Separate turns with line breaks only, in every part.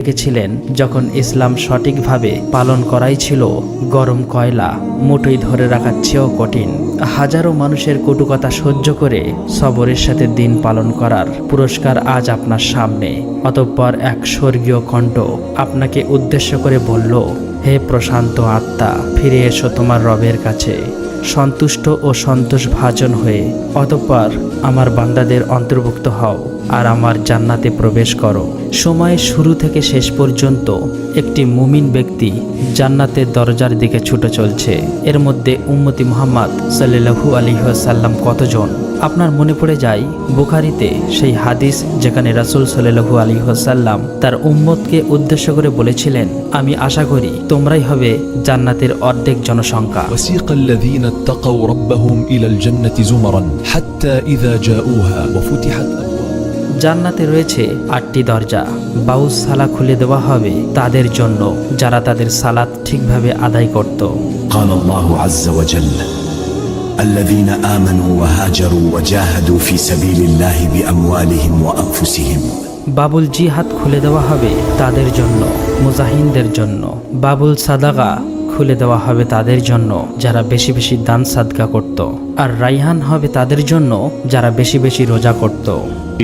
দেখেছিলেন যখন ইসলাম সঠিকভাবে পালন করাই ছিল গরম কয়লা মুঠোয় ধরে রাখার চেয়েও কঠিন। হাজারো মানুষের কটুকথা সহ্য করে সবরের সাথে দিন পালন করার পুরস্কার আজ আপনার সামনে। অতঃপর এক স্বর্গীয় কণ্ঠ আপনাকে উদ্দেশ্য করে বলল, হে প্রশান্ত আত্মা, ফিরে এসো তোমার রবের কাছে, সন্তুষ্ট ও সন্তোষভাজন হয়ে অতঃপর আমার বান্দাদের অন্তর্ভুক্ত হও আর আমার জান্নাতে প্রবেশ করো। সময়ের শুরু থেকে শেষ পর্যন্ত একটি মুমিন ব্যক্তি জান্নাতের দরজার দিকে ছুটে চলছে। এর মধ্যে উম্মতি মুহাম্মদ সাল্লাল্লাহু আলাইহি ওয়াসাল্লাম কতজন? আপনার মনে পড়ে যায় বুখারীতে সেই হাদিস যেখানে রাসূল সাল্লাল্লাহু আলাইহি ওয়াসাল্লাম তার উম্মতকে উদ্দেশ্য করে বলেছিলেন, আমি আশা করি তোমরাই হবে জান্নাতের অর্ধেক জনসংখ্যা।
وسيق الذين اتقوا ربهم إلى الجنة زمرا حتى إذا جاءوها وفتحت
জান্নাতে রয়েছে 8টি দরজা। বাউস সালা খুলে দেওয়া হবে তাদের জন্য যারা তাদের সালাত ঠিকভাবে আদায় করত।
قال الله عز وجل الذين آمنوا وهاجروا وجاهدوا في سبيل الله بأموالهم وأنفسهم।
বাবুল জিহাদ খুলে দেওয়া হবে তাদের জন্য, মুজাহিনদের জন্য। বাবুল সাদাকা খুলে দেওয়া হবে তাদের জন্য যারা বেশি বেশি দান সাদকা করত। আর রাইহান হবে তাদের জন্য যারা বেশি বেশি রোজা করত।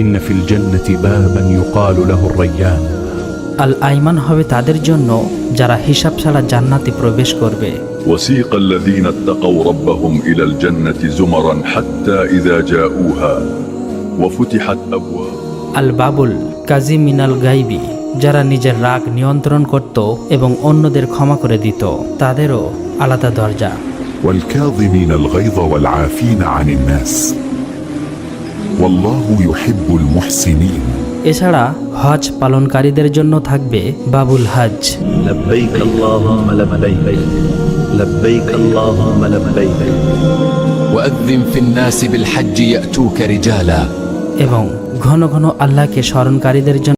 إن في الجنة بابا يقال له الريان।
আল আইমান হবে তাদের জন্য যারা হিসাব ছাড়া জান্নাতে প্রবেশ করবে।
وسيق الذين اتقوا ربهم إلى الجنة زمرا حتى إذا جاءوها وفتحت أبواب
আল বাবুল কাজী মিনাল গাইবি, যারা নিজের রাগ নিয়ন্ত্রণ করত এবং অন্যদের ক্ষমা করে দিত, তাদেরও আলাদা দরজা।
والكاظمين الغيظ والعافين عن الناس والله يحب المحسنين।
এছাড়া হজ পালনকারীদের জন্য থাকবে বাবুল হজ।
لبيك اللهم لبيك لبيك اللهم لبيك
وأذن في الناس بالحج يأتوك رجالا।
এবং ঘন ঘন আল্লাহকে স্মরণকারীদের জন্য